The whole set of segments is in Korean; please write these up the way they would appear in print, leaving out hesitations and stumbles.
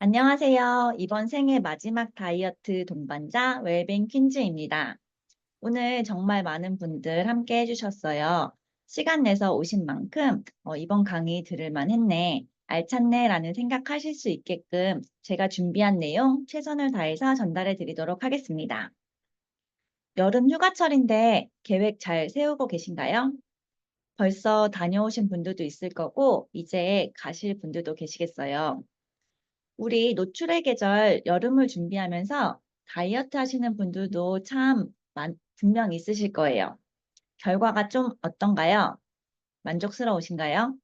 안녕하세요. 이번 생애 마지막 다이어트 동반자 웰빙 퀸즈입니다. 오늘 정말 많은 분들 함께 해주셨어요. 시간 내서 오신 만큼 이번 강의 들을만 했네, 알찼네 라는 생각하실 수 있게끔 제가 준비한 내용 최선을 다해서 전달해 드리도록 하겠습니다. 여름 휴가철인데 계획 잘 세우고 계신가요? 벌써 다녀오신 분들도 있을 거고 이제 가실 분들도 계시겠어요. 우리 노출의 계절 여름을 준비하면서 다이어트 하시는 분들도 분명 있으실 거예요. 결과가 좀 어떤가요? 만족스러우신가요?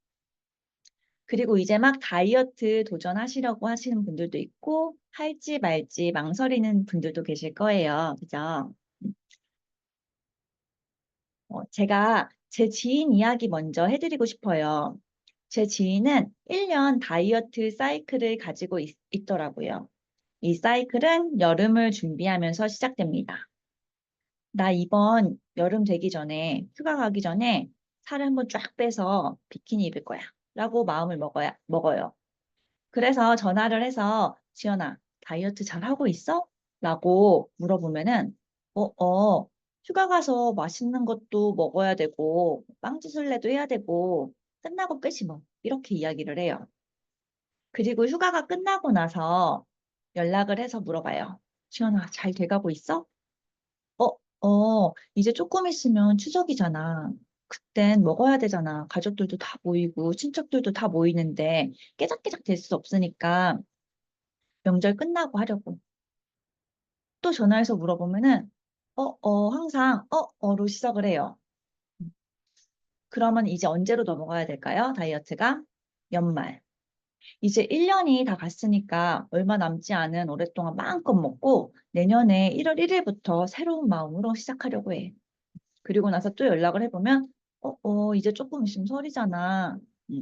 그리고 이제 막 다이어트 도전하시려고 하시는 분들도 있고 할지 말지 망설이는 분들도 계실 거예요. 그죠? 제가 제 지인 이야기 먼저 해드리고 싶어요. 제 지인은 1년 다이어트 사이클을 가지고 있더라고요. 이 사이클은 여름을 준비하면서 시작됩니다. 나 이번 여름 되기 전에, 휴가 가기 전에 살을 한번 쫙 빼서 비키니 입을 거야. 라고 마음을 먹어요. 그래서 전화를 해서, 지연아, 다이어트 잘 하고 있어? 라고 물어보면은, 휴가 가서 맛있는 것도 먹어야 되고, 빵지술래도 해야 되고, 끝나고 빼지 뭐. 이렇게 이야기를 해요. 그리고 휴가가 끝나고 나서 연락을 해서 물어봐요. 지연아, 잘 돼가고 있어? 이제 조금 있으면 추석이잖아. 그땐 먹어야 되잖아. 가족들도 다 모이고, 친척들도 다 모이는데, 깨작깨작 될 수 없으니까 명절 끝나고 하려고. 또 전화해서 물어보면은, 항상, 로 시작을 해요. 그러면 이제 언제로 넘어가야 될까요? 다이어트가? 연말. 이제 1년이 다 갔으니까 얼마 남지 않은 오랫동안 마음껏 먹고 내년에 1월 1일부터 새로운 마음으로 시작하려고 해. 그리고 나서 또 연락을 해보면, 이제 조금 있으면 설이잖아.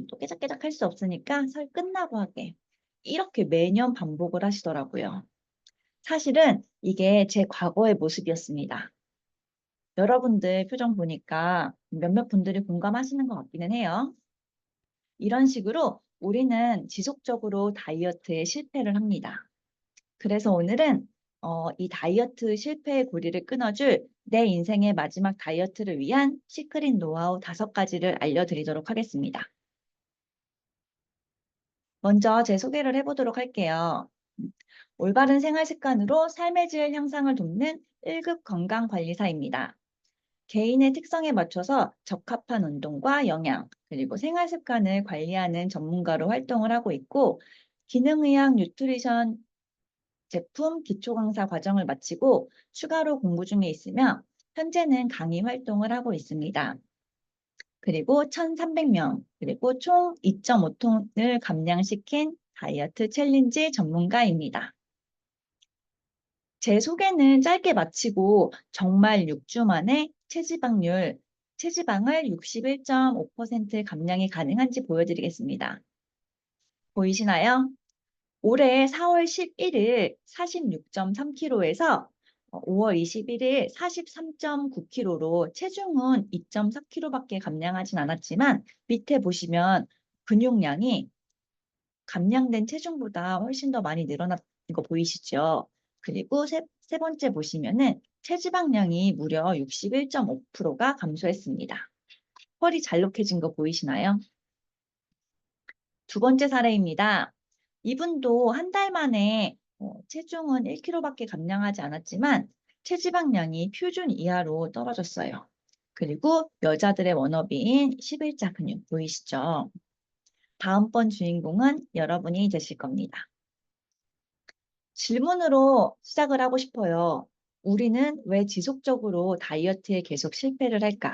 또 깨작깨작 할 수 없으니까 설 끝나고 하게. 이렇게 매년 반복을 하시더라고요. 사실은 이게 제 과거의 모습이었습니다. 여러분들 표정 보니까 몇몇 분들이 공감하시는 것 같기는 해요. 이런 식으로 우리는 지속적으로 다이어트에 실패를 합니다. 그래서 오늘은 이 다이어트 실패의 고리를 끊어줄 내 인생의 마지막 다이어트를 위한 시크릿 노하우 5가지를 알려드리도록 하겠습니다. 먼저 제 소개를 해보도록 할게요. 올바른 생활 습관으로 삶의 질 향상을 돕는 1급 건강관리사입니다. 개인의 특성에 맞춰서 적합한 운동과 영양, 그리고 생활 습관을 관리하는 전문가로 활동을 하고 있고, 기능의학 뉴트리션 제품 기초 강사 과정을 마치고 추가로 공부 중에 있으며 현재는 강의 활동을 하고 있습니다. 그리고 1,300명, 그리고 총 2.5톤을 감량시킨 다이어트 챌린지 전문가입니다. 제 소개는 짧게 마치고 정말 6주 만에 체지방을 61.5% 감량이 가능한지 보여드리겠습니다. 보이시나요? 올해 4월 11일 46.3kg에서 5월 21일 43.9kg로 체중은 2.4kg밖에 감량하진 않았지만 밑에 보시면 근육량이 감량된 체중보다 훨씬 더 많이 늘어난 거 보이시죠? 그리고 세 번째 보시면은 체지방량이 무려 61.5%가 감소했습니다. 펄이 잘록해진 거 보이시나요? 두 번째 사례입니다. 이분도 한 달 만에 체중은 1kg밖에 감량하지 않았지만 체지방량이 표준 이하로 떨어졌어요. 그리고 여자들의 워너비인 11자 근육 보이시죠? 다음번 주인공은 여러분이 되실 겁니다. 질문으로 시작을 하고 싶어요. 우리는 왜 지속적으로 다이어트에 계속 실패를 할까?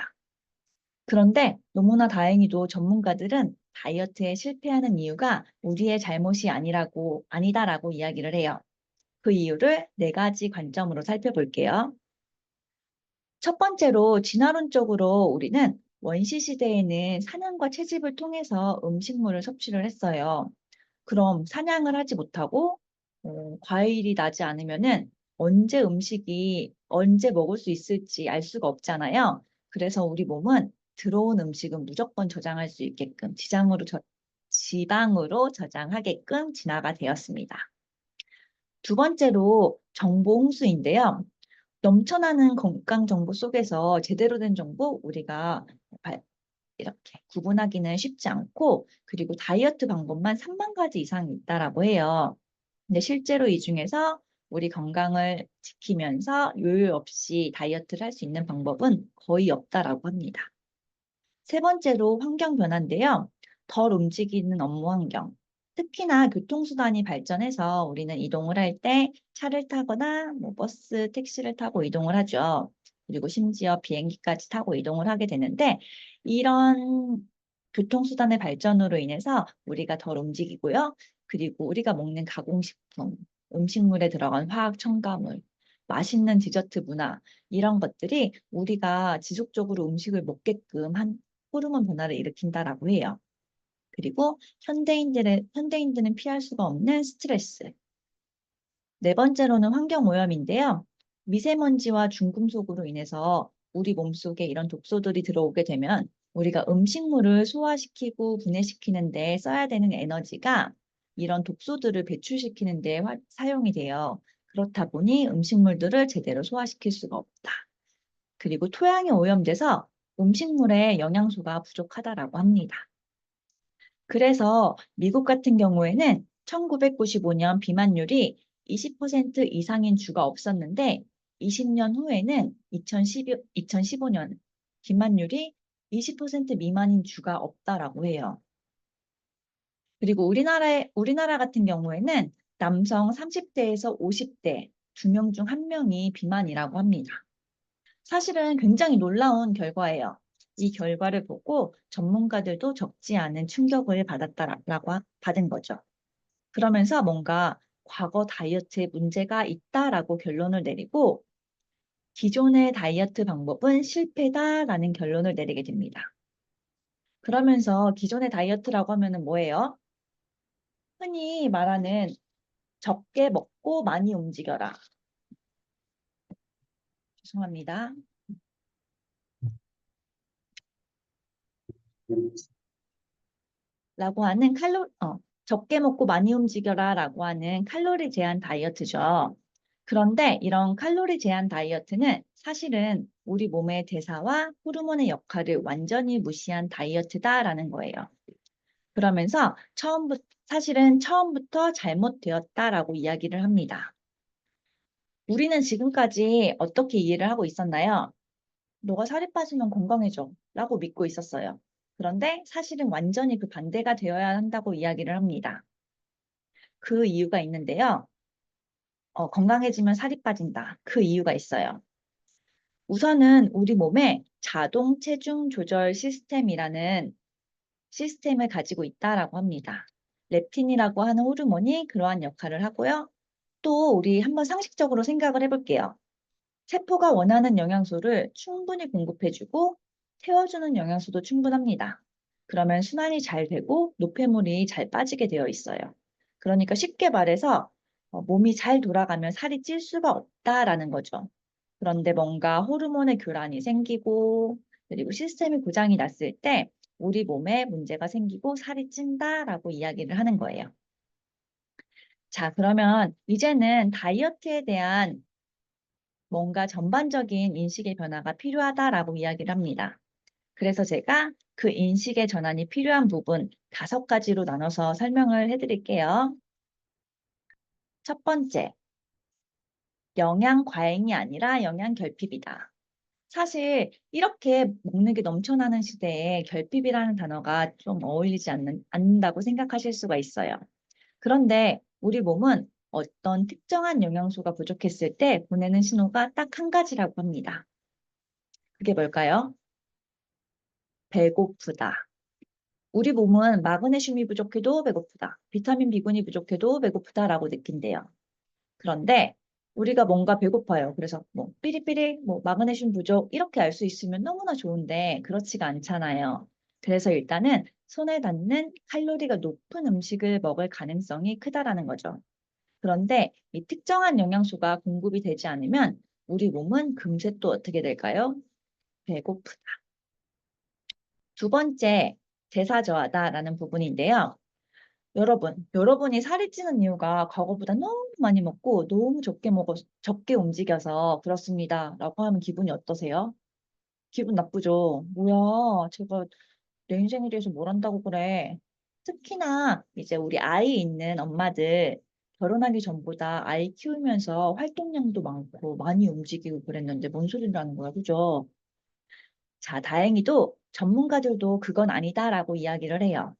그런데 너무나 다행히도 전문가들은 다이어트에 실패하는 이유가 우리의 잘못이 아니다라고 이야기를 해요. 그 이유를 4가지 관점으로 살펴볼게요. 첫 번째로 진화론적으로 우리는 원시 시대에는 사냥과 채집을 통해서 음식물을 섭취를 했어요. 그럼 사냥을 하지 못하고 과일이 나지 않으면은 언제 먹을 수 있을지 알 수가 없잖아요. 그래서 우리 몸은 들어온 음식은 무조건 저장할 수 있게끔 지방으로 저장하게끔 진화가 되었습니다. 두 번째로 정보 홍수인데요. 넘쳐나는 건강 정보 속에서 제대로 된 정보 우리가 이렇게 구분하기는 쉽지 않고, 그리고 다이어트 방법만 3만 가지 이상 있다라고 해요. 근데 실제로 이 중에서 우리 건강을 지키면서 요요 없이 다이어트를 할 수 있는 방법은 거의 없다라고 합니다. 세 번째로 환경 변화인데요. 덜 움직이는 업무 환경. 특히나 교통수단이 발전해서 우리는 이동을 할 때 차를 타거나 버스, 택시를 타고 이동을 하죠. 그리고 심지어 비행기까지 타고 이동을 하게 되는데, 이런 교통수단의 발전으로 인해서 우리가 덜 움직이고요. 그리고 우리가 먹는 가공식품, 음식물에 들어간 화학 첨가물, 맛있는 디저트 문화, 이런 것들이 우리가 지속적으로 음식을 먹게끔 한 호르몬 변화를 일으킨다라고 해요. 그리고 현대인들은 피할 수가 없는 스트레스. 네 번째로는 환경오염인데요. 미세먼지와 중금속으로 인해서 우리 몸속에 이런 독소들이 들어오게 되면 우리가 음식물을 소화시키고 분해시키는 데 써야 되는 에너지가 이런 독소들을 배출시키는 데 사용이 돼요. 그렇다 보니 음식물들을 제대로 소화시킬 수가 없다. 그리고 토양이 오염돼서 음식물에 영양소가 부족하다라고 합니다. 그래서 미국 같은 경우에는 1995년 비만율이 20% 이상인 주가 없었는데, 20년 후에는 2015년 비만율이 20% 미만인 주가 없다라고 해요. 그리고 우리나라 같은 경우에는 남성 30대에서 50대 2명 중 1명이 비만이라고 합니다. 사실은 굉장히 놀라운 결과예요. 이 결과를 보고 전문가들도 적지 않은 충격을 받은 거죠. 그러면서 뭔가 과거 다이어트에 문제가 있다라고 결론을 내리고, 기존의 다이어트 방법은 실패다라는 결론을 내리게 됩니다. 그러면서 기존의 다이어트라고 하면은 뭐예요? 흔히 말하는 적게 먹고 많이 움직여라. 죄송합니다. 라고 하는 적게 먹고 많이 움직여라 라고 하는 칼로리 제한 다이어트죠. 그런데 이런 칼로리 제한 다이어트는 사실은 우리 몸의 대사와 호르몬의 역할을 완전히 무시한 다이어트다라는 거예요. 그러면서 사실은 처음부터 잘못되었다라고 이야기를 합니다. 우리는 지금까지 어떻게 이해를 하고 있었나요? 너가 살이 빠지면 건강해져 라고 믿고 있었어요. 그런데 사실은 완전히 그 반대가 되어야 한다고 이야기를 합니다. 그 이유가 있는데요. 건강해지면 살이 빠진다. 그 이유가 있어요. 우선은 우리 몸에 자동 체중 조절 시스템이라는 시스템을 가지고 있다라고 합니다. 렙틴이라고 하는 호르몬이 그러한 역할을 하고요. 또 우리 한번 상식적으로 생각을 해볼게요. 세포가 원하는 영양소를 충분히 공급해주고 태워주는 영양소도 충분합니다. 그러면 순환이 잘 되고 노폐물이 잘 빠지게 되어 있어요. 그러니까 쉽게 말해서 몸이 잘 돌아가면 살이 찔 수가 없다라는 거죠. 그런데 뭔가 호르몬의 교란이 생기고 그리고 시스템의 고장이 났을 때 우리 몸에 문제가 생기고 살이 찐다라고 이야기를 하는 거예요. 자, 그러면 이제는 다이어트에 대한 뭔가 전반적인 인식의 변화가 필요하다라고 이야기를 합니다. 그래서 제가 그 인식의 전환이 필요한 부분 5가지로 나눠서 설명을 해드릴게요. 첫 번째, 영양 과잉이 아니라 영양 결핍이다. 사실 이렇게 먹는 게 넘쳐나는 시대에 결핍이라는 단어가 좀 어울리지 않는다고 생각하실 수가 있어요. 그런데 우리 몸은 어떤 특정한 영양소가 부족했을 때 보내는 신호가 딱 한 가지라고 합니다. 그게 뭘까요? 배고프다. 우리 몸은 마그네슘이 부족해도 배고프다. 비타민 B군이 부족해도 배고프다라고 느낀대요. 그런데 우리가 뭔가 배고파요. 그래서 뭐 삐리삐리 마그네슘 부족 이렇게 알 수 있으면 너무나 좋은데 그렇지가 않잖아요. 그래서 일단은 손에 닿는 칼로리가 높은 음식을 먹을 가능성이 크다라는 거죠. 그런데 이 특정한 영양소가 공급이 되지 않으면 우리 몸은 금세 또 어떻게 될까요? 배고프다. 두 번째, 대사 저하다라는 부분인데요. 여러분이 살이 찌는 이유가 과거보다 너무 많이 먹고 너무 적게 움직여서 그렇습니다. 라고 하면 기분이 어떠세요? 기분 나쁘죠? 뭐야, 제가 내 인생에 대해서 뭘 안다고 그래. 특히나 이제 우리 아이 있는 엄마들 결혼하기 전보다 아이 키우면서 활동량도 많고 많이 움직이고 그랬는데 뭔 소리라는 거야, 그죠? 자, 다행히도 전문가들도 그건 아니다라고 이야기를 해요.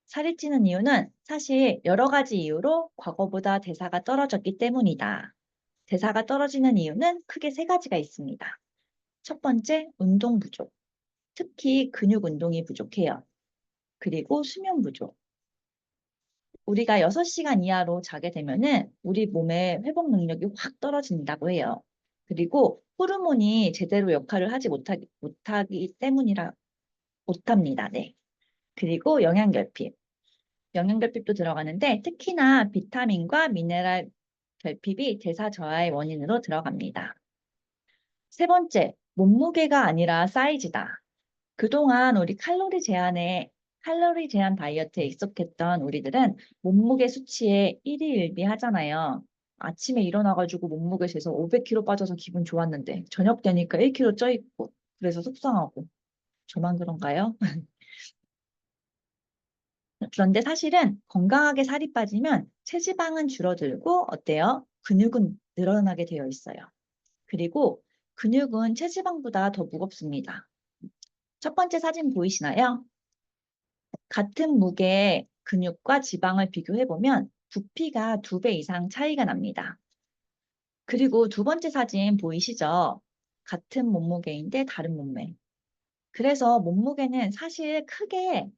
살이 찌는 이유는 사실 여러 가지 이유로 과거보다 대사가 떨어졌기 때문이다. 대사가 떨어지는 이유는 크게 세 가지가 있습니다. 첫 번째, 운동 부족. 특히 근육 운동이 부족해요. 그리고 수면 부족. 우리가 6시간 이하로 자게 되면은 우리 몸의 회복 능력이 확 떨어진다고 해요. 그리고 호르몬이 제대로 역할을 하지 못하기 때문이라 못합니다. 네. 그리고 영양결핍. 영양결핍도 들어가는데 특히나 비타민과 미네랄 결핍이 대사 저하의 원인으로 들어갑니다. 세 번째, 몸무게가 아니라 사이즈다. 그동안 우리 칼로리 제한 다이어트에 익숙했던 우리들은 몸무게 수치에 일희일비 하잖아요. 아침에 일어나가지고 몸무게 재서 500kg 빠져서 기분 좋았는데 저녁 되니까 1kg 쪄 있고 그래서 속상하고 저만 그런가요? 그런데 사실은 건강하게 살이 빠지면 체지방은 줄어들고 어때요? 근육은 늘어나게 되어 있어요. 그리고 근육은 체지방보다 더 무겁습니다. 첫 번째 사진 보이시나요? 같은 무게의 근육과 지방을 비교해보면 부피가 2배 이상 차이가 납니다. 그리고 두 번째 사진 보이시죠? 같은 몸무게인데 다른 몸매. 그래서 몸무게는 사실 크게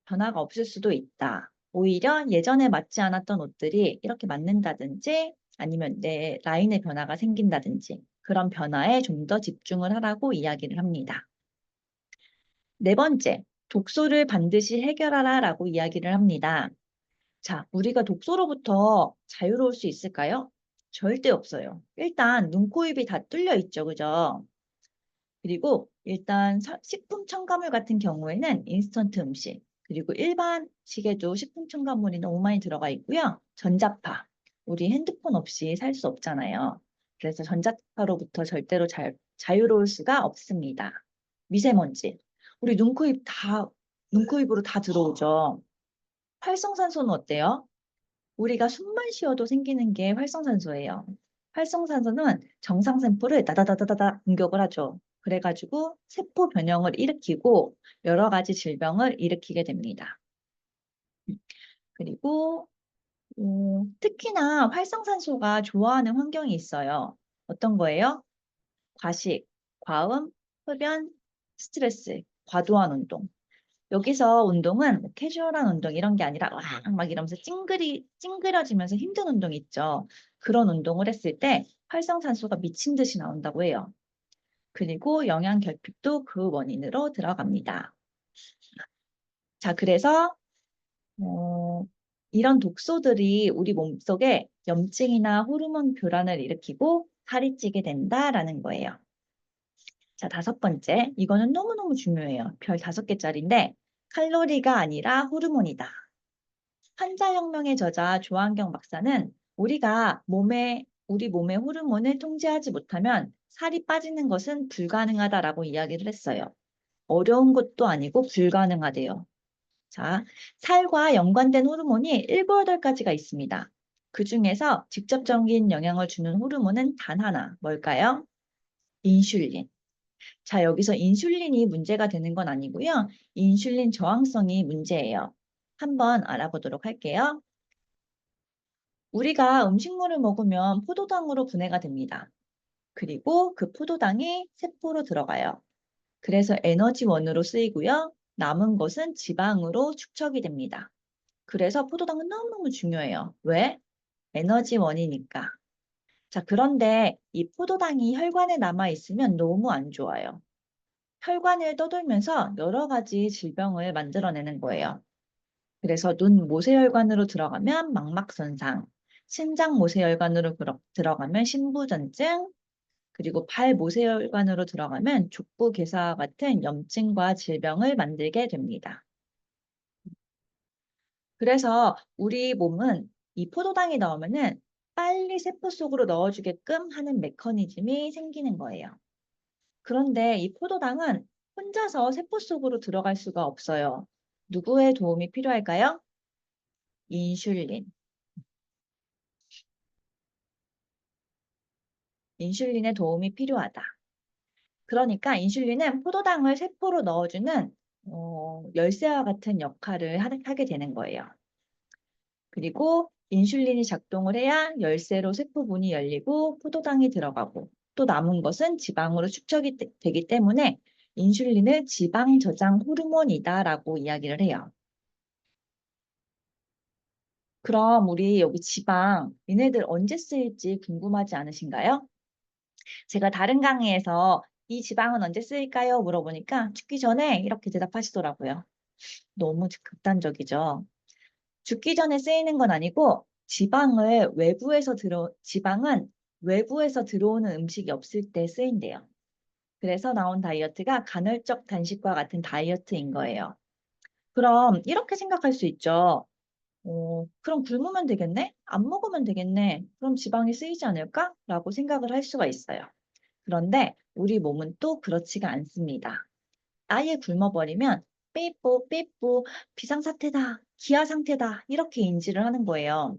변화가 없을 수도 있다. 오히려 예전에 맞지 않았던 옷들이 이렇게 맞는다든지 아니면 내 라인의 변화가 생긴다든지 그런 변화에 좀 더 집중을 하라고 이야기를 합니다. 네 번째, 독소를 반드시 해결하라 라고 이야기를 합니다. 자, 우리가 독소로부터 자유로울 수 있을까요? 절대 없어요. 일단 눈, 코, 입이 다 뚫려 있죠. 그죠? 그리고 일단 식품 첨가물 같은 경우에는 인스턴트 음식, 그리고 일반식에도 식품 첨가물이 너무 많이 들어가 있고요. 전자파, 우리 핸드폰 없이 살 수 없잖아요. 그래서 전자파로부터 절대로 자유로울 수가 없습니다. 미세먼지, 우리 눈, 코, 입 눈, 코, 입으로 다 들어오죠. 활성산소는 어때요? 우리가 숨만 쉬어도 생기는 게 활성산소예요. 활성산소는 정상세포를 다다다다다다 공격을 하죠. 그래가지고 세포 변형을 일으키고 여러 가지 질병을 일으키게 됩니다. 그리고 특히나 활성산소가 좋아하는 환경이 있어요. 어떤 거예요? 과식, 과음, 흡연, 스트레스, 과도한 운동. 여기서 운동은 뭐 캐주얼한 운동 이런 게 아니라 막 이러면서 찡그려지면서 힘든 운동 있죠. 그런 운동을 했을 때 활성산소가 미친 듯이 나온다고 해요. 그리고 영양 결핍도 그 원인으로 들어갑니다. 자, 그래서 어, 이런 독소들이 우리 몸속에 염증이나 호르몬 교란을 일으키고 살이 찌게 된다라는 거예요. 자, 다섯 번째. 이거는 너무너무 중요해요. 별 5개짜리인데 칼로리가 아니라 호르몬이다. 환자혁명의 저자 조한경 박사는 우리 몸의 호르몬을 통제하지 못하면 살이 빠지는 것은 불가능하다라고 이야기를 했어요. 어려운 것도 아니고 불가능하대요. 자, 살과 연관된 호르몬이 7, 8가지가 있습니다. 그 중에서 직접적인 영향을 주는 호르몬은 단 하나, 뭘까요? 인슐린. 자, 여기서 인슐린이 문제가 되는 건 아니고요. 인슐린 저항성이 문제예요. 한번 알아보도록 할게요. 우리가 음식물을 먹으면 포도당으로 분해가 됩니다. 그리고 그 포도당이 세포로 들어가요. 그래서 에너지원으로 쓰이고요. 남은 것은 지방으로 축적이 됩니다. 그래서 포도당은 너무너무 중요해요. 왜? 에너지원이니까. 자, 그런데 이 포도당이 혈관에 남아 있으면 너무 안 좋아요. 혈관을 떠돌면서 여러 가지 질병을 만들어내는 거예요. 그래서 눈 모세혈관으로 들어가면 망막손상, 신장 모세혈관으로 들어가면 신부전증, 그리고 발 모세혈관으로 들어가면 족부괴사와 같은 염증과 질병을 만들게 됩니다. 그래서 우리 몸은 이 포도당이 나오면은 빨리 세포 속으로 넣어주게끔 하는 메커니즘이 생기는 거예요. 그런데 이 포도당은 혼자서 세포 속으로 들어갈 수가 없어요. 누구의 도움이 필요할까요? 인슐린. 인슐린의 도움이 필요하다. 그러니까 인슐린은 포도당을 세포로 넣어주는 열쇠와 같은 역할을 하게 되는 거예요. 그리고 인슐린이 작동을 해야 열쇠로 세포 문이 열리고 포도당이 들어가고 또 남은 것은 지방으로 축적이 되기 때문에 인슐린을 지방 저장 호르몬이다라고 이야기를 해요. 그럼 우리 여기 지방, 얘네들 언제 쓰일지 궁금하지 않으신가요? 제가 다른 강의에서 이 지방은 언제 쓰일까요? 물어보니까 죽기 전에 이렇게 대답하시더라고요. 너무 극단적이죠. 죽기 전에 쓰이는 건 아니고 지방은 외부에서 들어오는 음식이 없을 때 쓰인대요. 그래서 나온 다이어트가 간헐적 단식과 같은 다이어트인 거예요. 그럼 이렇게 생각할 수 있죠. 그럼 굶으면 되겠네? 안 먹으면 되겠네? 그럼 지방이 쓰이지 않을까? 라고 생각을 할 수가 있어요. 그런데 우리 몸은 또 그렇지가 않습니다. 아예 굶어버리면 삐뽀 삐뽀 비상사태다, 기아상태다 이렇게 인지를 하는 거예요.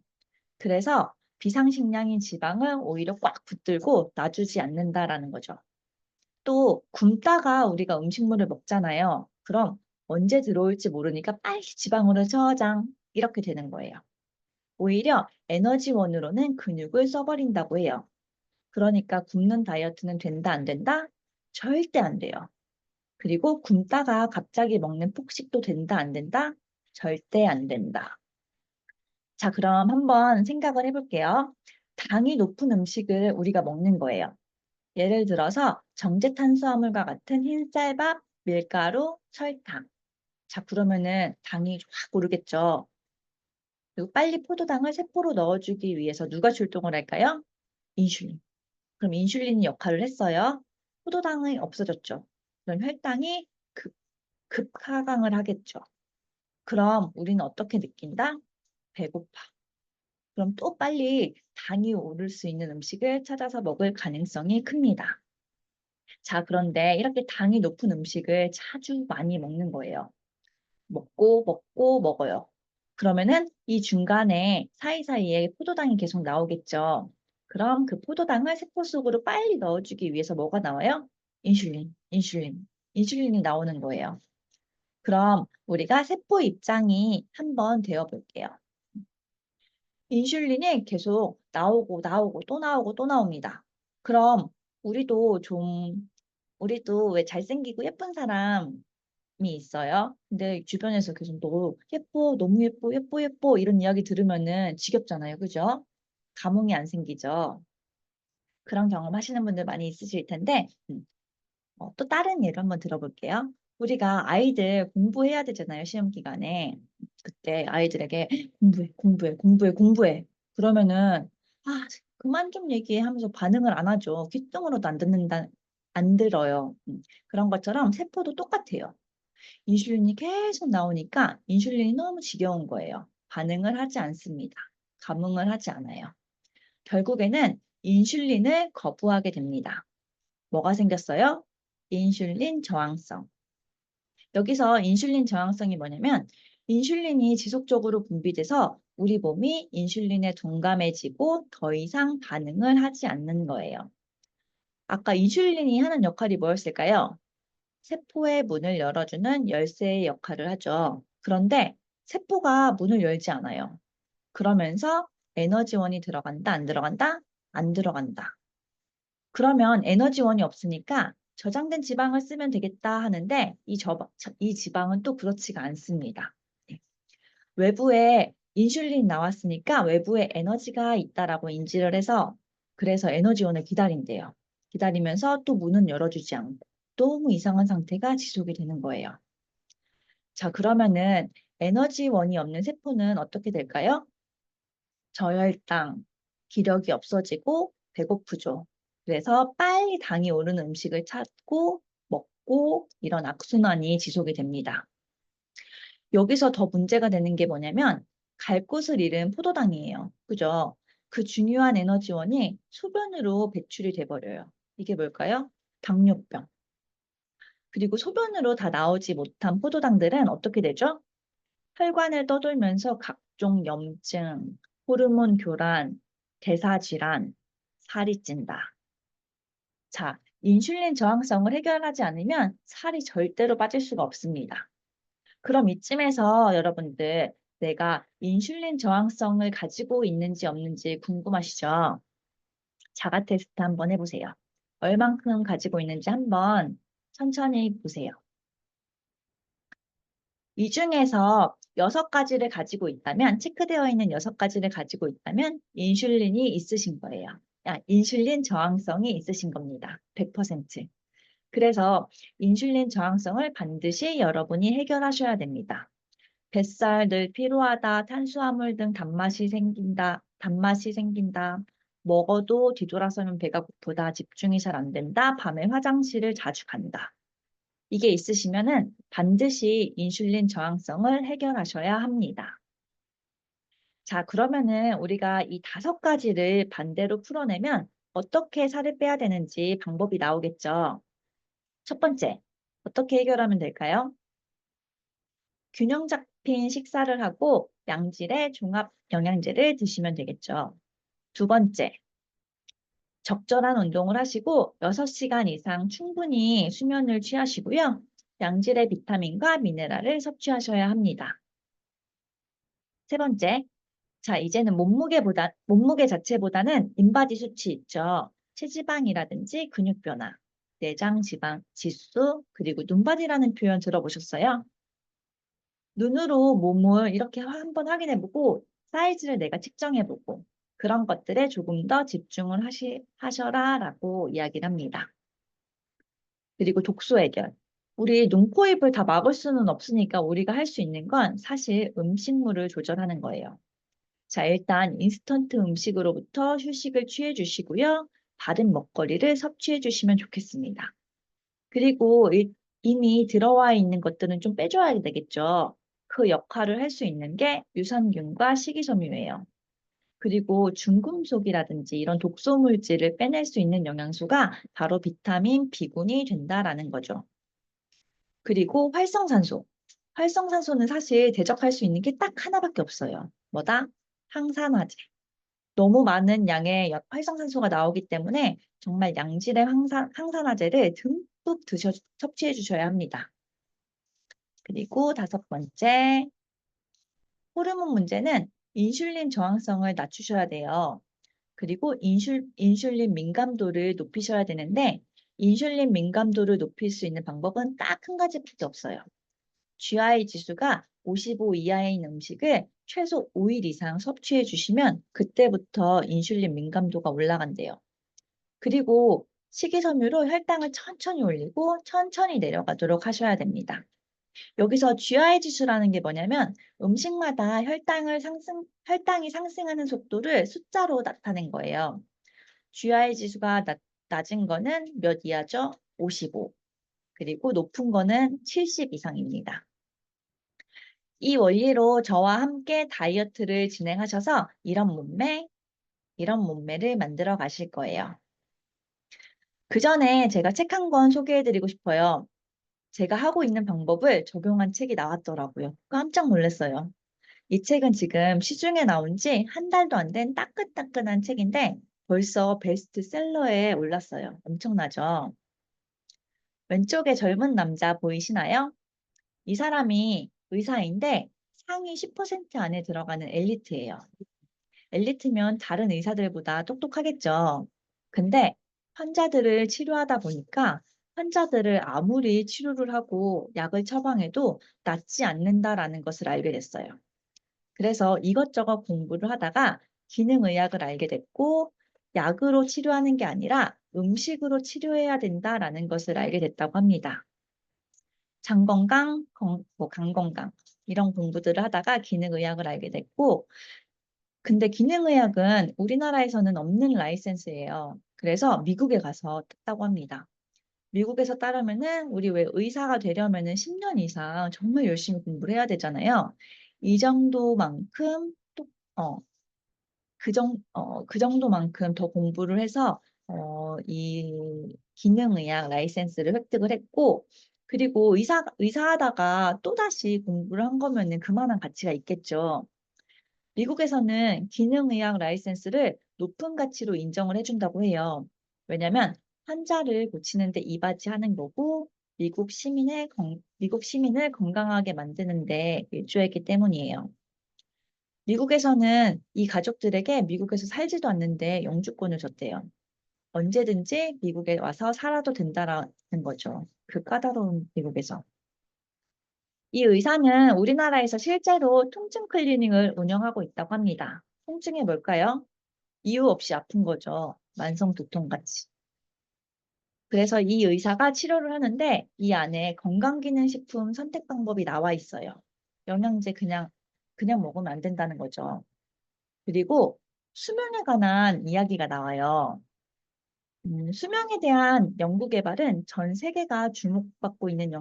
그래서 비상식량인 지방을 오히려 꽉 붙들고 놔주지 않는다라는 거죠. 또 굶다가 우리가 음식물을 먹잖아요. 그럼 언제 들어올지 모르니까 빨리 지방으로 저장 이렇게 되는 거예요. 오히려 에너지원으로는 근육을 써버린다고 해요. 그러니까 굶는 다이어트는 된다 안 된다? 절대 안 돼요. 그리고 굶다가 갑자기 먹는 폭식도 된다 안 된다? 절대 안 된다. 자, 그럼 한번 생각을 해볼게요. 당이 높은 음식을 우리가 먹는 거예요. 예를 들어서 정제탄수화물과 같은 흰쌀밥, 밀가루, 설탕. 자, 그러면은 당이 확 오르겠죠. 그리고 빨리 포도당을 세포로 넣어주기 위해서 누가 출동을 할까요? 인슐린. 그럼 인슐린이 역할을 했어요. 포도당이 없어졌죠. 그럼 혈당이 급하강을 하겠죠. 그럼 우리는 어떻게 느낀다? 배고파. 그럼 또 빨리 당이 오를 수 있는 음식을 찾아서 먹을 가능성이 큽니다. 자, 그런데 이렇게 당이 높은 음식을 자주 많이 먹는 거예요. 먹고 먹어요. 그러면은 이 중간에 사이사이에 포도당이 계속 나오겠죠. 그럼 그 포도당을 세포 속으로 빨리 넣어주기 위해서 뭐가 나와요? 인슐린이 나오는 거예요. 그럼 우리가 세포 입장이 한번 되어 볼게요. 인슐린이 계속 나오고 또 나오고 또 나옵니다. 그럼 우리도 좀 우리도 왜 잘생기고 예쁜 사람이 있어요. 근데 주변에서 계속 너 예뻐, 너무 예뻐, 예뻐, 예뻐 이런 이야기 들으면은 지겹잖아요. 그죠? 감흥이 안 생기죠. 그런 경험 하시는 분들 많이 있으실 텐데 또 다른 예를 한번 들어볼게요. 우리가 아이들 공부해야 되잖아요, 시험 기간에. 그때 아이들에게 공부해. 그러면은, 아, 그만 좀 얘기해 하면서 반응을 안 하죠. 귓등으로도 안 들어요. 그런 것처럼 세포도 똑같아요. 인슐린이 계속 나오니까 인슐린이 너무 지겨운 거예요. 반응을 하지 않습니다. 감응을 하지 않아요. 결국에는 인슐린을 거부하게 됩니다. 뭐가 생겼어요? 인슐린 저항성. 여기서 인슐린 저항성이 뭐냐면 인슐린이 지속적으로 분비돼서 우리 몸이 인슐린에 둔감해지고 더 이상 반응을 하지 않는 거예요. 아까 인슐린이 하는 역할이 뭐였을까요? 세포의 문을 열어주는 열쇠의 역할을 하죠. 그런데 세포가 문을 열지 않아요. 그러면서 에너지원이 들어간다, 안 들어간다? 안 들어간다. 그러면 에너지원이 없으니까 저장된 지방을 쓰면 되겠다 하는데 이 지방은 또 그렇지가 않습니다. 네. 외부에 인슐린이 나왔으니까 외부에 에너지가 있다라고 인지를 해서 그래서 에너지원을 기다린대요. 기다리면서 또 문은 열어주지 않고 너무 이상한 상태가 지속이 되는 거예요. 자, 그러면은 에너지원이 없는 세포는 어떻게 될까요? 저혈당, 기력이 없어지고 배고프죠. 그래서 빨리 당이 오르는 음식을 찾고 먹고 이런 악순환이 지속이 됩니다. 여기서 더 문제가 되는 게 뭐냐면 갈 곳을 잃은 포도당이에요. 그죠? 그 중요한 에너지원이 소변으로 배출이 돼버려요. 이게 뭘까요? 당뇨병. 그리고 소변으로 다 나오지 못한 포도당들은 어떻게 되죠? 혈관을 떠돌면서 각종 염증, 호르몬 교란, 대사 질환, 살이 찐다. 자, 인슐린 저항성을 해결하지 않으면 살이 절대로 빠질 수가 없습니다. 그럼 이쯤에서 여러분들 내가 인슐린 저항성을 가지고 있는지 없는지 궁금하시죠? 자가 테스트 한번 해보세요. 얼만큼 가지고 있는지 한번 천천히 보세요. 이 중에서 6가지를 가지고 있다면, 체크되어 있는 6가지를 가지고 있다면 인슐린이 있으신 거예요. 인슐린 저항성이 있으신 겁니다. 100%. 그래서 인슐린 저항성을 반드시 여러분이 해결하셔야 됩니다. 뱃살 늘 피로하다, 탄수화물 등 단맛이 생긴다, 먹어도 뒤돌아서면 배가 고프다, 집중이 잘 안 된다, 밤에 화장실을 자주 간다. 이게 있으시면은 반드시 인슐린 저항성을 해결하셔야 합니다. 자, 그러면은 우리가 이 5가지를 반대로 풀어내면 어떻게 살을 빼야 되는지 방법이 나오겠죠. 첫 번째, 어떻게 해결하면 될까요? 균형 잡힌 식사를 하고 양질의 종합 영양제를 드시면 되겠죠. 두 번째, 적절한 운동을 하시고 6시간 이상 충분히 수면을 취하시고요. 양질의 비타민과 미네랄을 섭취하셔야 합니다. 세 번째, 자, 이제는 몸무게 자체보다는 인바디 수치 있죠. 체지방이라든지 근육 변화, 내장 지방 지수, 그리고 눈바디라는 표현 들어보셨어요? 눈으로 몸을 이렇게 한번 확인해보고 사이즈를 내가 측정해보고 그런 것들에 조금 더 집중을 하셔라라고 이야기를 합니다. 그리고 독소 해결. 우리 눈, 코, 입을 다 막을 수는 없으니까 우리가 할 수 있는 건 사실 음식물을 조절하는 거예요. 자, 일단 인스턴트 음식으로부터 휴식을 취해 주시고요. 바른 먹거리를 섭취해 주시면 좋겠습니다. 그리고 이미 들어와 있는 것들은 좀 빼줘야 되겠죠. 그 역할을 할 수 있는 게 유산균과 식이섬유예요. 그리고 중금속이라든지 이런 독소 물질을 빼낼 수 있는 영양소가 바로 비타민 B군이 된다라는 거죠. 그리고 활성산소. 활성산소는 사실 대적할 수 있는 게 딱 하나밖에 없어요. 뭐다? 항산화제. 너무 많은 양의 활성산소가 나오기 때문에 정말 양질의 항산화제를 듬뿍 섭취해 주셔야 합니다. 그리고 5번째, 호르몬 문제는 인슐린 저항성을 낮추셔야 돼요. 그리고 인슐린 민감도를 높이셔야 되는데 인슐린 민감도를 높일 수 있는 방법은 딱 한 가지밖에 없어요. GI 지수가 55 이하에 있는 음식을 최소 5일 이상 섭취해 주시면 그때부터 인슐린 민감도가 올라간대요. 그리고 식이섬유로 혈당을 천천히 올리고 천천히 내려가도록 하셔야 됩니다. 여기서 GI 지수라는 게 뭐냐면 음식마다 혈당이 상승하는 속도를 숫자로 나타낸 거예요. GI 지수가 낮은 거는 몇 이하죠? 55. 그리고 높은 거는 70 이상입니다. 이 원리로 저와 함께 다이어트를 진행하셔서 이런 몸매를 만들어 가실 거예요. 그 전에 제가 책 한 권 소개해 드리고 싶어요. 제가 하고 있는 방법을 적용한 책이 나왔더라고요. 깜짝 놀랐어요. 이 책은 지금 시중에 나온 지 한 달도 안 된 따끈따끈한 책인데 벌써 베스트셀러에 올랐어요. 엄청나죠? 왼쪽에 젊은 남자 보이시나요? 이 사람이 의사인데 상위 10% 안에 들어가는 엘리트예요. 엘리트면 다른 의사들보다 똑똑하겠죠. 근데 환자들을 치료하다 보니까 환자들을 아무리 치료를 하고 약을 처방해도 낫지 않는다라는 것을 알게 됐어요. 그래서 이것저것 공부를 하다가 기능의학을 알게 됐고 약으로 치료하는 게 아니라 음식으로 치료해야 된다라는 것을 알게 됐다고 합니다. 장 건강, 간 건강 이런 공부들을 하다가 기능의학을 알게 됐고 근데 기능의학은 우리나라에서는 없는 라이센스예요. 그래서 미국에 가서 땄다고 합니다. 미국에서 따르면은 우리 왜 의사가 되려면은 10년 이상 정말 열심히 공부를 해야 되잖아요. 이 정도만큼 또 그 정도만큼 더 공부를 해서 이 기능의학 라이센스를 획득을 했고, 그리고 의사하다가 또다시 공부를 한 거면은 그만한 가치가 있겠죠. 미국에서는 기능의학 라이센스를 높은 가치로 인정을 해준다고 해요. 왜냐면 환자를 고치는데 이바지하는 거고 미국 시민을 건강하게 만드는데 일조했기 때문이에요. 미국에서는 이 가족들에게 미국에서 살지도 않는데 영주권을 줬대요. 언제든지 미국에 와서 살아도 된다라는 거죠. 그 까다로운 미국에서. 이 의사는 우리나라에서 실제로 통증 클리닉을 운영하고 있다고 합니다. 통증이 뭘까요? 이유 없이 아픈 거죠. 만성 두통같이. 그래서 이 의사가 치료를 하는데 이 안에 건강기능식품 선택 방법이 나와 있어요. 영양제 그냥 먹으면 안 된다는 거죠. 그리고 수면에 관한 이야기가 나와요. 수면에 대한 연구 개발은 전 세계가 주목받고 있는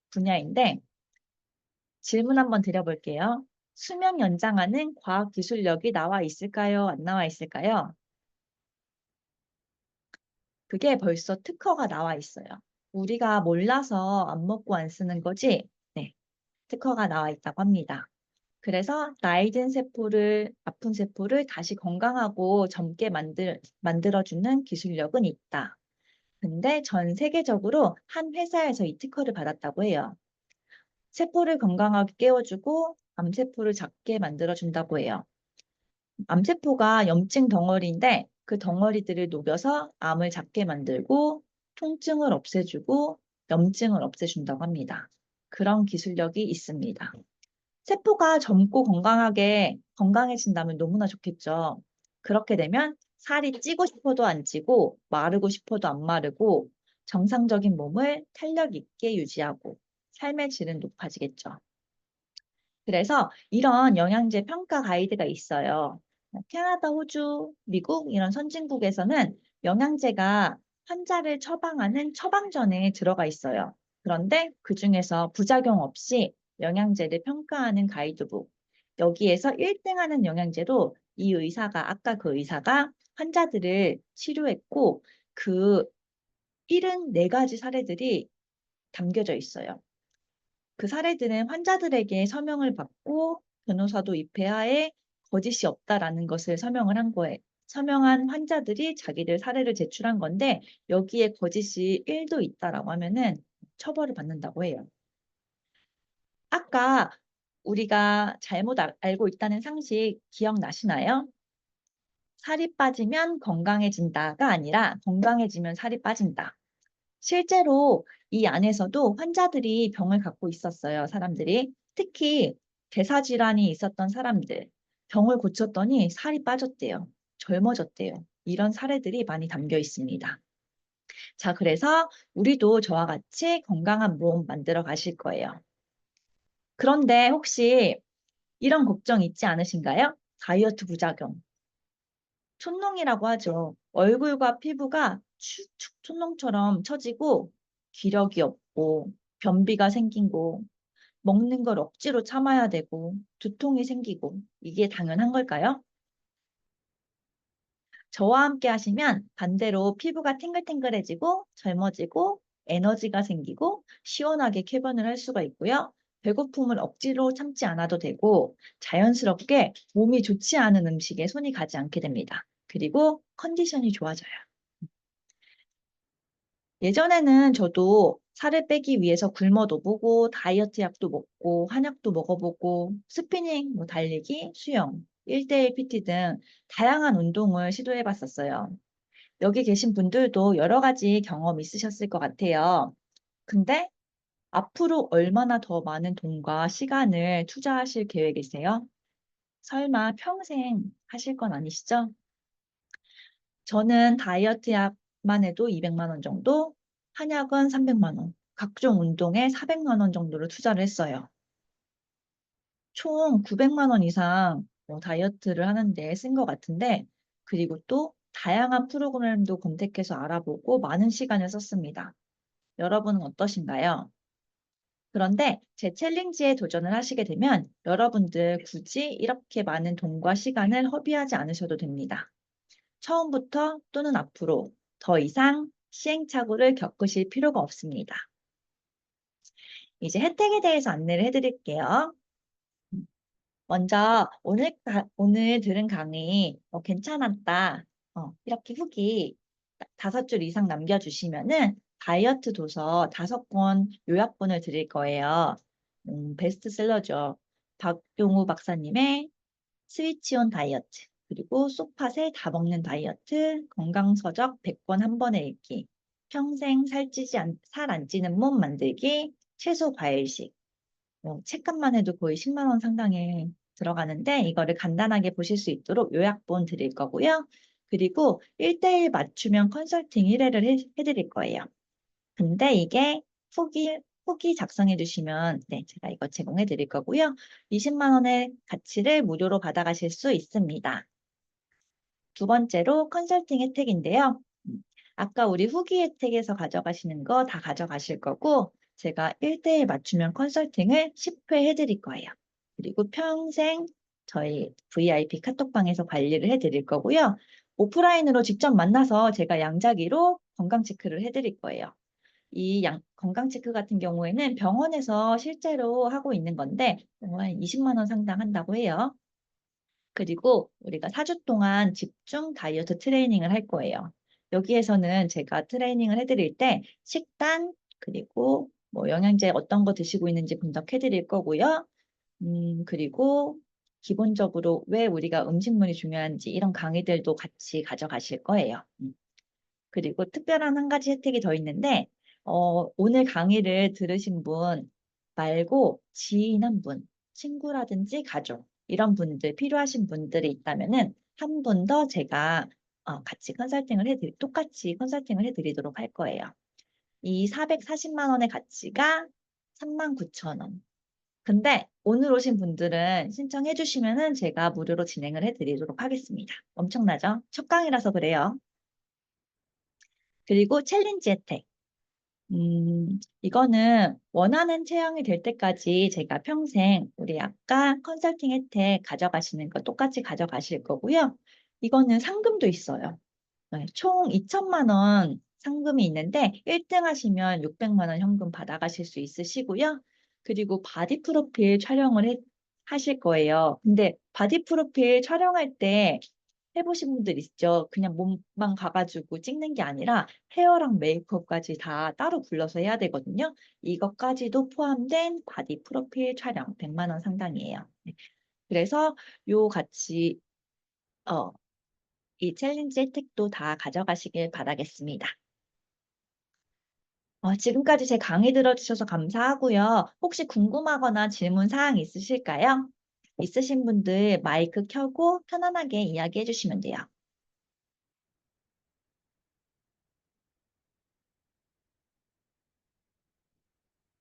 분야인데 질문 한번 드려볼게요. 수면 연장하는 과학 기술력이 나와 있을까요? 안 나와 있을까요? 그게 벌써 특허가 나와 있어요. 우리가 몰라서 안 먹고 안 쓰는 거지? 네, 특허가 나와 있다고 합니다. 그래서 나이 든 아픈 세포를 다시 건강하고 젊게 만들어주는 기술력은 있다. 근데 전 세계적으로 한 회사에서 이 특허를 받았다고 해요. 세포를 건강하게 깨워주고 암세포를 작게 만들어준다고 해요. 암세포가 염증 덩어리인데 그 덩어리들을 녹여서 암을 작게 만들고 통증을 없애주고 염증을 없애준다고 합니다. 그런 기술력이 있습니다. 세포가 젊고 건강해진다면 너무나 좋겠죠. 그렇게 되면 살이 찌고 싶어도 안 찌고 마르고 싶어도 안 마르고 정상적인 몸을 탄력 있게 유지하고 삶의 질은 높아지겠죠. 그래서 이런 영양제 평가 가이드가 있어요. 캐나다, 호주, 미국 이런 선진국에서는 영양제가 환자를 처방하는 처방전에 들어가 있어요. 그런데 그중에서 부작용 없이 영양제를 평가하는 가이드북. 여기에서 1등하는 영양제로 아까 그 의사가 환자들을 치료했고 그 74가지 사례들이 담겨져 있어요. 그 사례들은 환자들에게 서명을 받고 변호사도 입회하에 거짓이 없다라는 것을 서명한 환자들이 자기들 사례를 제출한 건데 여기에 거짓이 1도 있다라고 하면은 처벌을 받는다고 해요. 아까 우리가 잘못 알고 있다는 상식 기억나시나요? 살이 빠지면 건강해진다가 아니라 건강해지면 살이 빠진다. 실제로 이 안에서도 환자들이 병을 갖고 있었어요, 사람들이. 특히 대사질환이 있었던 사람들, 병을 고쳤더니 살이 빠졌대요. 젊어졌대요. 이런 사례들이 많이 담겨 있습니다. 자, 그래서 우리도 저와 같이 건강한 몸 만들어 가실 거예요. 그런데 혹시 이런 걱정 있지 않으신가요? 다이어트 부작용. 촌농이라고 하죠. 얼굴과 피부가 축축 촌농처럼 처지고 기력이 없고 변비가 생기고 먹는 걸 억지로 참아야 되고 두통이 생기고 이게 당연한 걸까요? 저와 함께 하시면 반대로 피부가 탱글탱글해지고 젊어지고 에너지가 생기고 시원하게 쾌변을 할 수가 있고요. 배고픔을 억지로 참지 않아도 되고 자연스럽게 몸이 좋지 않은 음식에 손이 가지 않게 됩니다. 그리고 컨디션이 좋아져요. 예전에는 저도 살을 빼기 위해서 굶어도 보고 다이어트 약도 먹고 한약도 먹어보고 스피닝, 달리기, 수영, 1대1 PT 등 다양한 운동을 시도해 봤었어요. 여기 계신 분들도 여러 가지 경험 있으셨을 것 같아요. 근데 앞으로 얼마나 더 많은 돈과 시간을 투자하실 계획이세요? 설마 평생 하실 건 아니시죠? 저는 다이어트 약만 해도 200만 원 정도, 한약은 300만 원, 각종 운동에 400만 원 정도를 투자를 했어요. 총 900만 원 이상 다이어트를 하는데 쓴 것 같은데, 그리고 또 다양한 프로그램도 검색해서 알아보고 많은 시간을 썼습니다. 여러분은 어떠신가요? 그런데 제 챌린지에 도전을 하시게 되면 여러분들 굳이 이렇게 많은 돈과 시간을 허비하지 않으셔도 됩니다. 처음부터 또는 앞으로 더 이상 시행착오를 겪으실 필요가 없습니다. 이제 혜택에 대해서 안내를 해드릴게요. 먼저 오늘 들은 강의 괜찮았다. 이렇게 후기 5줄 이상 남겨주시면은 다이어트 도서 5권 요약본을 드릴 거예요. 베스트셀러죠. 박용우 박사님의 스위치온 다이어트, 그리고 소팟에 다 먹는 다이어트, 건강서적 100권 한 번에 읽기, 평생 살 안 찌는 몸 만들기, 채소 과일식. 책값만 해도 거의 10만 원 상당에 들어가는데 이거를 간단하게 보실 수 있도록 요약본 드릴 거고요. 그리고 1대1 맞춤형 컨설팅 1회를 해드릴 거예요. 근데 이게 후기 작성해 주시면 네, 제가 이거 제공해 드릴 거고요. 20만 원의 가치를 무료로 받아가실 수 있습니다. 두 번째로 컨설팅 혜택인데요. 아까 우리 후기 혜택에서 가져가시는 거 다 가져가실 거고 제가 1대1 맞춤형 컨설팅을 10회 해드릴 거예요. 그리고 평생 저희 VIP 카톡방에서 관리를 해드릴 거고요. 오프라인으로 직접 만나서 제가 양자기로 건강 체크를 해드릴 거예요. 이 건강 체크 같은 경우에는 병원에서 실제로 하고 있는 건데 20만 원 상당 한다고 해요. 그리고 우리가 4주 동안 집중 다이어트 트레이닝을 할 거예요. 여기에서는 제가 트레이닝을 해드릴 때 식단, 그리고 뭐 영양제 어떤 거 드시고 있는지 분석해 드릴 거고요. 그리고 기본적으로 왜 우리가 음식물이 중요한지 이런 강의들도 같이 가져가실 거예요. 그리고 특별한 한 가지 혜택이 더 있는데, 오늘 강의를 들으신 분 말고 지인 한 분, 친구라든지 가족, 이런 분들, 필요하신 분들이 있다면은 한 분 더 제가 같이 똑같이 컨설팅을 해드리도록 할 거예요. 이 440만 원의 가치가 39,000원. 근데 오늘 오신 분들은 신청해 주시면은 제가 무료로 진행을 해드리도록 하겠습니다. 엄청나죠? 첫 강의라서 그래요. 그리고 챌린지 혜택. 이거는 원하는 체형이 될 때까지 제가 평생 우리 아까 컨설팅 혜택 가져가시는 거 똑같이 가져가실 거고요. 이거는 상금도 있어요. 네, 총 2천만 원 상금이 있는데 1등 하시면 600만 원 현금 받아가실 수 있으시고요. 그리고 바디 프로필 하실 거예요. 근데 바디 프로필 촬영할 때 해보신 분들 있죠? 그냥 몸만 가가지고 찍는 게 아니라 헤어랑 메이크업까지 다 따로 불러서 해야 되거든요. 이것까지도 포함된 바디 프로필 촬영 100만 원 상당이에요. 네. 그래서 요 같이 이 챌린지 혜택도 다 가져가시길 바라겠습니다. 지금까지 제 강의 들어주셔서 감사하고요. 혹시 궁금하거나 질문 사항 있으실까요? 있으신 분들 마이크 켜고 편안하게 이야기해 주시면 돼요.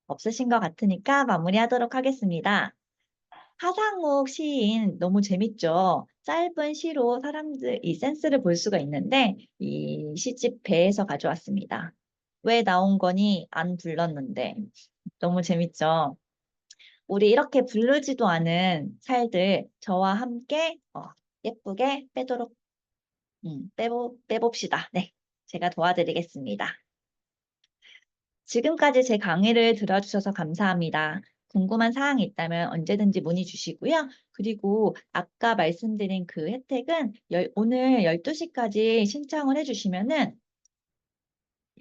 없으신 것 같으니까 마무리하도록 하겠습니다. 하상욱 시인 너무 재밌죠? 짧은 시로 사람들 이 센스를 볼 수가 있는데 이 시집 배에서 가져왔습니다. 왜 나온 거니 안 불렀는데 너무 재밌죠? 우리 이렇게 부르지도 않은 살들 저와 함께 예쁘게 빼봅시다. 네, 제가 도와드리겠습니다. 지금까지 제 강의를 들어주셔서 감사합니다. 궁금한 사항이 있다면 언제든지 문의 주시고요. 그리고 아까 말씀드린 그 혜택은 오늘 12시까지 신청을 해주시면은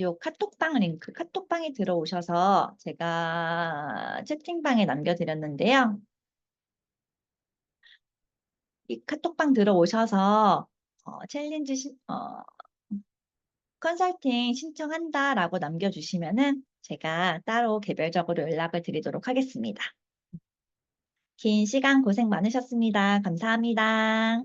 요 카톡방 링크, 카톡방에 들어오셔서 제가 채팅방에 남겨드렸는데요. 이 카톡방 들어오셔서 컨설팅 신청한다라고 남겨주시면은 제가 따로 개별적으로 연락을 드리도록 하겠습니다. 긴 시간 고생 많으셨습니다. 감사합니다.